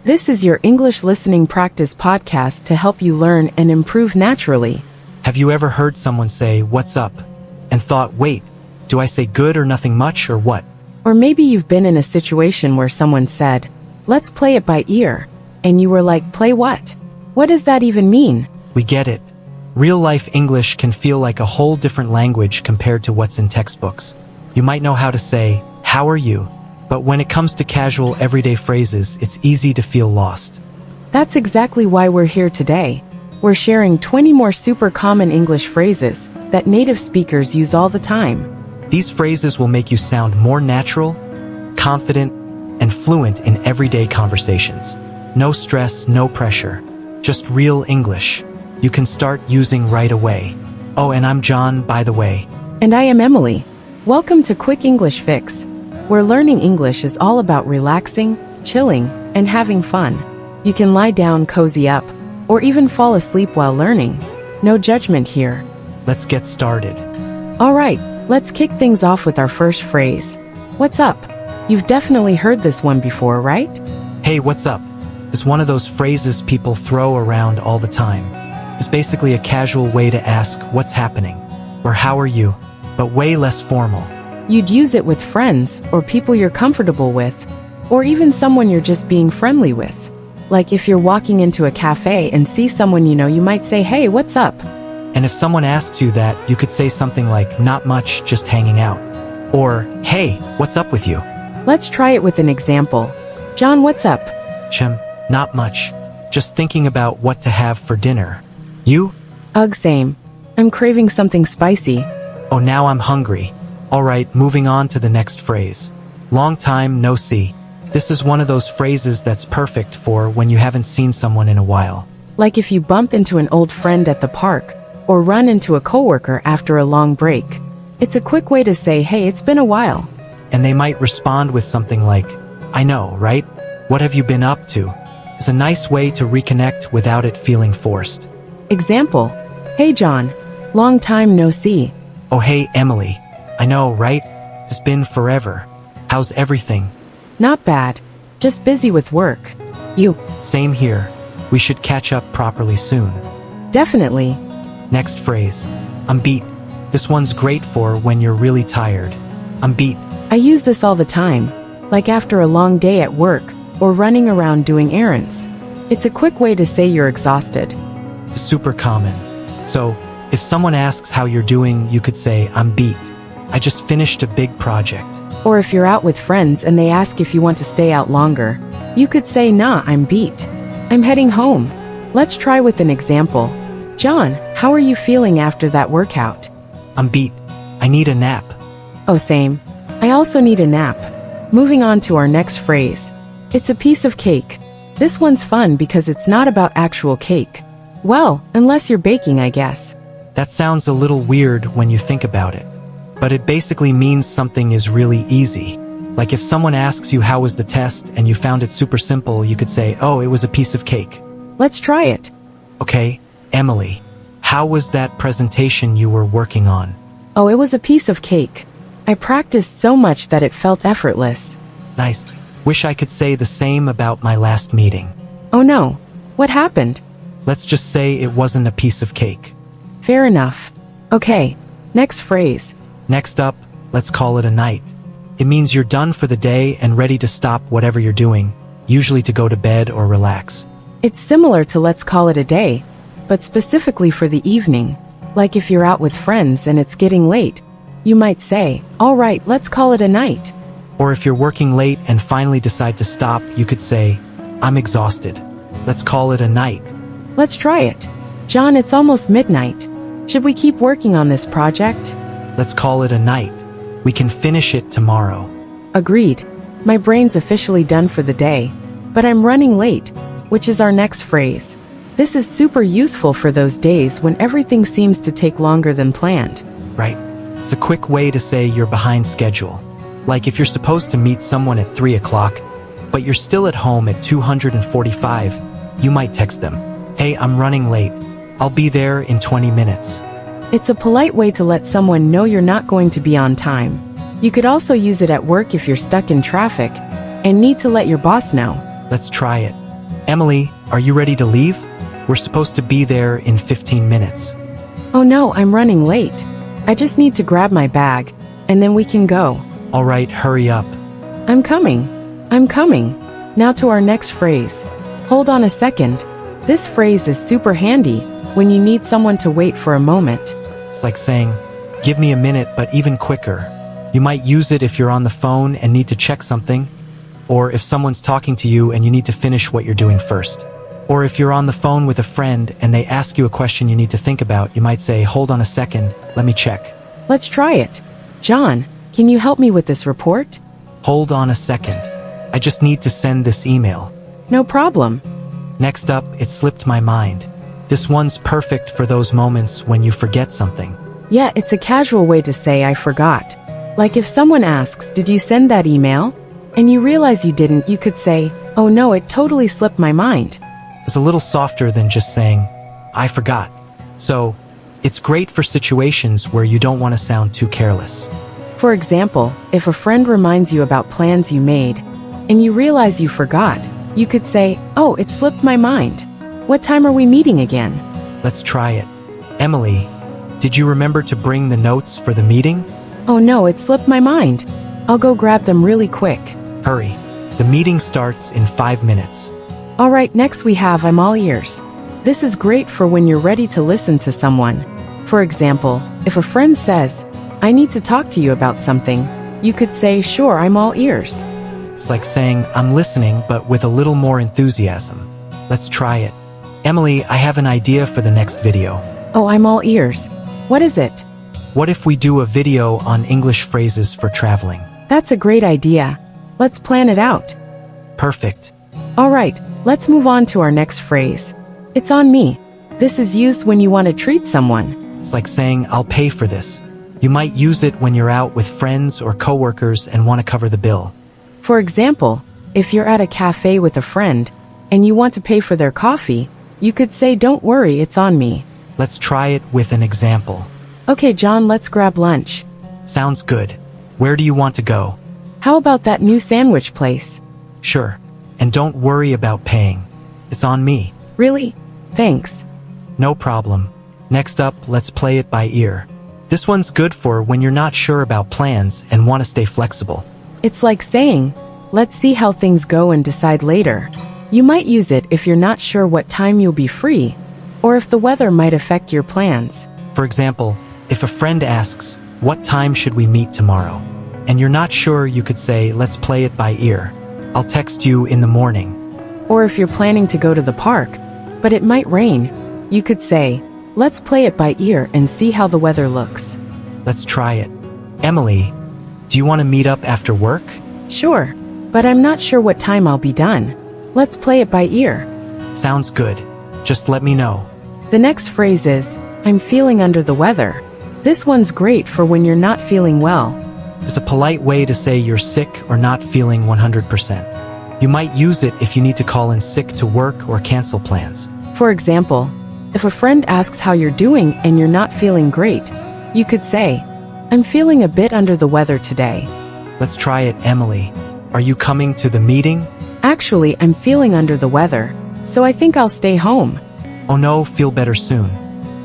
This is your English listening practice podcast to help you learn and improve naturally. Have you ever heard someone say, "What's up?" and thought, wait, do I say good or nothing much or what? Or maybe you've been in a situation where someone said, "Let's play it by ear," and you were like, "Play what? What does that even mean?" We get it. Real-life English can feel like a whole different language compared to what's in textbooks. You might know how to say, "How are you?" But when it comes to casual everyday phrases, it's easy to feel lost. That's exactly why we're here today. We're sharing 20 more super common English phrases that native speakers use all the time. These phrases will make you sound more natural, confident, and fluent in everyday conversations. No stress, no pressure. Just real English. You can start using right away. Oh, and I'm John, by the way. And I am Emily. Welcome to Quick English Fix, where learning English is all about relaxing, chilling, and having fun. You can lie down, cozy up, or even fall asleep while learning. No judgment here. Let's get started. All right, let's kick things off with our first phrase. What's up? You've definitely heard this one before, right? Hey, what's up? Is one of those phrases people throw around all the time. It's basically a casual way to ask what's happening, or how are you, but way less formal. You'd use it with friends, or people you're comfortable with, or even someone you're just being friendly with. Like if you're walking into a cafe and see someone you know, you might say, "Hey, what's up?" And if someone asks you that, you could say something like, "Not much, just hanging out." Or, "Hey, what's up with you?" Let's try it with an example. "John, what's up?" "Chem, not much. Just thinking about what to have for dinner. You?" "Ugh, same. I'm craving something spicy." "Oh, now I'm hungry." All right, moving on to the next phrase. Long time no see. This is one of those phrases that's perfect for when you haven't seen someone in a while. Like if you bump into an old friend at the park, or run into a coworker after a long break. It's a quick way to say, "Hey, it's been a while." And they might respond with something like, "I know, right? What have you been up to?" It's a nice way to reconnect without it feeling forced. Example, "Hey John, long time no see." "Oh, hey, Emily. I know, right? It's been forever. How's everything?" "Not bad. Just busy with work." "You?" "Same here. We should catch up properly soon." "Definitely." Next phrase. I'm beat. This one's great for when you're really tired. I'm beat. I use this all the time, like after a long day at work, or running around doing errands. It's a quick way to say you're exhausted. It's super common. So, if someone asks how you're doing, you could say, "I'm beat. I just finished a big project." Or if you're out with friends and they ask if you want to stay out longer, you could say, "Nah, I'm beat. I'm heading home." Let's try with an example. "John, how are you feeling after that workout?" "I'm beat. I need a nap." "Oh, same. I also need a nap." Moving on to our next phrase. It's a piece of cake. This one's fun because it's not about actual cake. Well, unless you're baking, I guess. That sounds a little weird when you think about it. But it basically means something is really easy. Like if someone asks you how was the test and you found it super simple, you could say, "Oh, it was a piece of cake." Let's try it. "Okay, Emily, how was that presentation you were working on?" "Oh, it was a piece of cake. I practiced so much that it felt effortless." "Nice. Wish I could say the same about my last meeting." "Oh no. What happened?" Let's just say it wasn't a piece of cake. Fair enough. Okay, next phrase. Next up, let's call it a night. It means you're done for the day and ready to stop whatever you're doing, usually to go to bed or relax. It's similar to let's call it a day, but specifically for the evening. Like if you're out with friends and it's getting late, you might say, "All right, let's call it a night." Or if you're working late and finally decide to stop, you could say, "I'm exhausted. Let's call it a night." Let's try it. "John, it's almost midnight. Should we keep working on this project?" Let's call it a night. We can finish it tomorrow. Agreed. My brain's officially done for the day, but I'm running late, which is our next phrase. This is super useful for those days when everything seems to take longer than planned. Right. It's a quick way to say you're behind schedule. Like if you're supposed to meet someone at 3 o'clock, but you're still at home at 2:45, you might text them, "Hey, I'm running late. I'll be there in 20 minutes." It's a polite way to let someone know you're not going to be on time. You could also use it at work if you're stuck in traffic and need to let your boss know. Let's try it. Emily, are you ready to leave? We're supposed to be there in 15 minutes. Oh no, I'm running late. I just need to grab my bag, and then we can go. All right, hurry up. I'm coming. I'm coming. Now to our next phrase. Hold on a second. This phrase is super handy when you need someone to wait for a moment. It's like saying, give me a minute, but even quicker. You might use it if you're on the phone and need to check something, or if someone's talking to you and you need to finish what you're doing first. Or if you're on the phone with a friend and they ask you a question you need to think about, you might say, hold on a second, let me check. Let's try it. John, can you help me with this report? Hold on a second. I just need to send this email. No problem. Next up, it slipped my mind. This one's perfect for those moments when you forget something. Yeah, it's a casual way to say I forgot. Like if someone asks, did you send that email? And you realize you didn't, you could say, oh no, it totally slipped my mind. It's a little softer than just saying, I forgot. So, it's great for situations where you don't want to sound too careless. For example, if a friend reminds you about plans you made, and you realize you forgot, you could say, oh, it slipped my mind. What time are we meeting again? Let's try it. Emily, did you remember to bring the notes for the meeting? Oh no, it slipped my mind. I'll go grab them really quick. Hurry. The meeting starts in 5 minutes. All right, next we have I'm all ears. This is great for when you're ready to listen to someone. For example, if a friend says, I need to talk to you about something, you could say, sure, I'm all ears. It's like saying, I'm listening, but with a little more enthusiasm. Let's try it. Emily, I have an idea for the next video. Oh, I'm all ears. What is it? What if we do a video on English phrases for traveling? That's a great idea. Let's plan it out. Perfect. All right, let's move on to our next phrase. It's on me. This is used when you want to treat someone. It's like saying, I'll pay for this. You might use it when you're out with friends or coworkers and want to cover the bill. For example, if you're at a cafe with a friend and you want to pay for their coffee, you could say, don't worry, it's on me. Let's try it with an example. Okay, John, let's grab lunch. Sounds good. Where do you want to go? How about that new sandwich place? Sure. And don't worry about paying. It's on me. Really? Thanks. No problem. Next up, let's play it by ear. This one's good for when you're not sure about plans and want to stay flexible. It's like saying, let's see how things go and decide later. You might use it if you're not sure what time you'll be free, or if the weather might affect your plans. For example, if a friend asks, what time should we meet tomorrow? And you're not sure, you could say, let's play it by ear. I'll text you in the morning. Or if you're planning to go to the park, but it might rain, you could say, let's play it by ear and see how the weather looks. Let's try it. Emily, do you want to meet up after work? Sure, but I'm not sure what time I'll be done. Let's play it by ear. Sounds good. Just let me know. The next phrase is, I'm feeling under the weather. This one's great for when you're not feeling well. It's a polite way to say you're sick or not feeling 100%. You might use it if you need to call in sick to work or cancel plans. For example, if a friend asks how you're doing and you're not feeling great, you could say, I'm feeling a bit under the weather today. Let's try it, Emily. Are you coming to the meeting? Actually, I'm feeling under the weather, so I think I'll stay home. Oh no, feel better soon.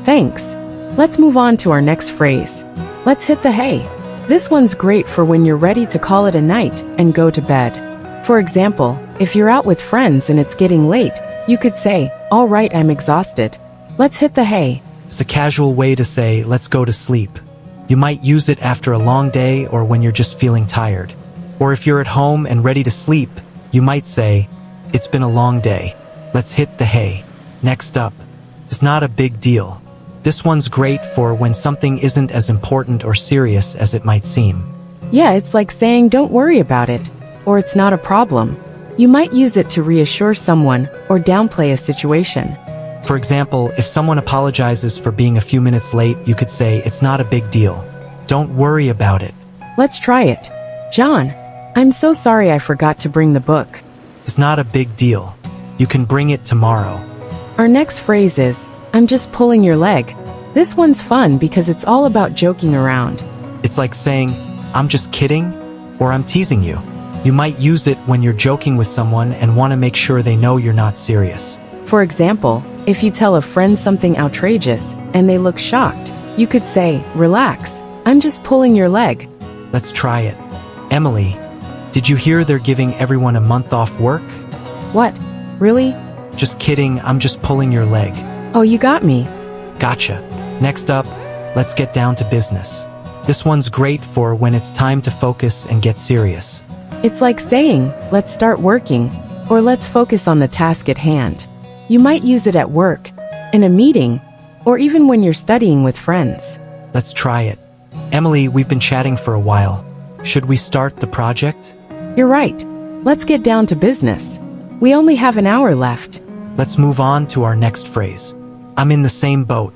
Thanks. Let's move on to our next phrase. Let's hit the hay. This one's great for when you're ready to call it a night and go to bed. For example, if you're out with friends and it's getting late, you could say, all right, I'm exhausted. Let's hit the hay. It's a casual way to say, let's go to sleep. You might use it after a long day or when you're just feeling tired. Or if you're at home and ready to sleep, you might say, it's been a long day. Let's hit the hay. Next up, it's not a big deal. This one's great for when something isn't as important or serious as it might seem. Yeah, it's like saying don't worry about it, or it's not a problem. You might use it to reassure someone or downplay a situation. For example, if someone apologizes for being a few minutes late, you could say, it's not a big deal. Don't worry about it. Let's try it. John, I'm so sorry I forgot to bring the book. It's not a big deal. You can bring it tomorrow. Our next phrase is, I'm just pulling your leg. This one's fun because it's all about joking around. It's like saying, I'm just kidding, or I'm teasing you. You might use it when you're joking with someone and want to make sure they know you're not serious. For example, if you tell a friend something outrageous and they look shocked, you could say, "Relax, I'm just pulling your leg." Let's try it. Emily, did you hear they're giving everyone a month off work? What? Really? Just kidding, I'm just pulling your leg. Oh, you got me. Gotcha. Next up, let's get down to business. This one's great for when it's time to focus and get serious. It's like saying, "Let's start working," or "Let's focus on the task at hand." You might use it at work, in a meeting, or even when you're studying with friends. Let's try it. Emily, we've been chatting for a while. Should we start the project? You're right. Let's get down to business. We only have an hour left. Let's move on to our next phrase. I'm in the same boat.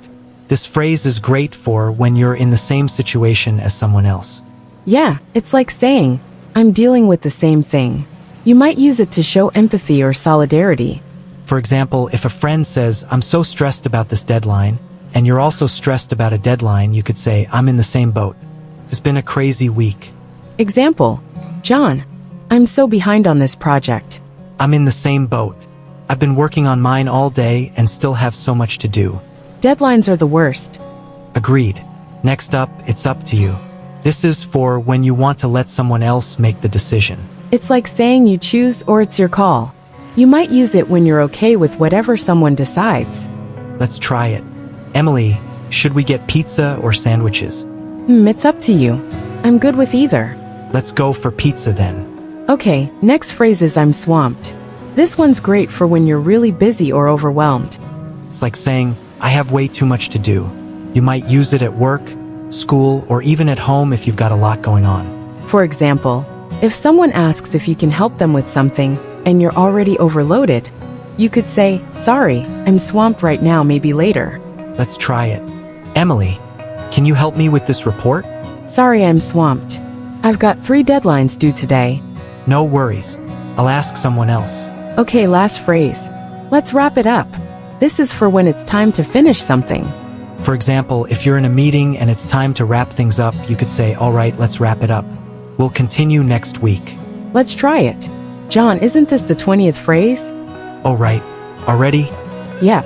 This phrase is great for when you're in the same situation as someone else. Yeah, it's like saying, "I'm dealing with the same thing." You might use it to show empathy or solidarity. For example, if a friend says, "I'm so stressed about this deadline," and you're also stressed about a deadline, you could say, "I'm in the same boat. It's been a crazy week." Example, "John, I'm so behind on this project." I'm in the same boat. I've been working on mine all day and still have so much to do. Deadlines are the worst. Agreed. Next up, it's up to you. This is for when you want to let someone else make the decision. It's like saying you choose or it's your call. You might use it when you're okay with whatever someone decides. Let's try it. Emily, should we get pizza or sandwiches? It's up to you. I'm good with either. Let's go for pizza then. Okay, next phrase is "I'm swamped." This one's great for when you're really busy or overwhelmed. It's like saying, "I have way too much to do." You might use it at work, school, or even at home if you've got a lot going on. For example, if someone asks if you can help them with something and you're already overloaded, you could say, "Sorry, I'm swamped right now, maybe later." Let's try it. Emily, can you help me with this report? "Sorry, I'm swamped. I've got 3 deadlines due today." No worries. I'll ask someone else. Okay, last phrase. Let's wrap it up. This is for when it's time to finish something. For example, if you're in a meeting and it's time to wrap things up, you could say, "All right, let's wrap it up. We'll continue next week." Let's try it. John, isn't this the 20th phrase? Oh, right. Already? Yep.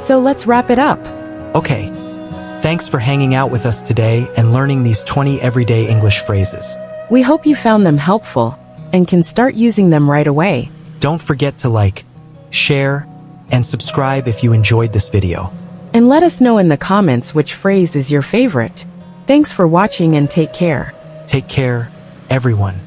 So let's wrap it up. Okay. Thanks for hanging out with us today and learning these 20 everyday English phrases. We hope you found them helpful and can start using them right away. Don't forget to like, share, and subscribe if you enjoyed this video. And let us know in the comments which phrase is your favorite. Thanks for watching and take care. Take care, everyone.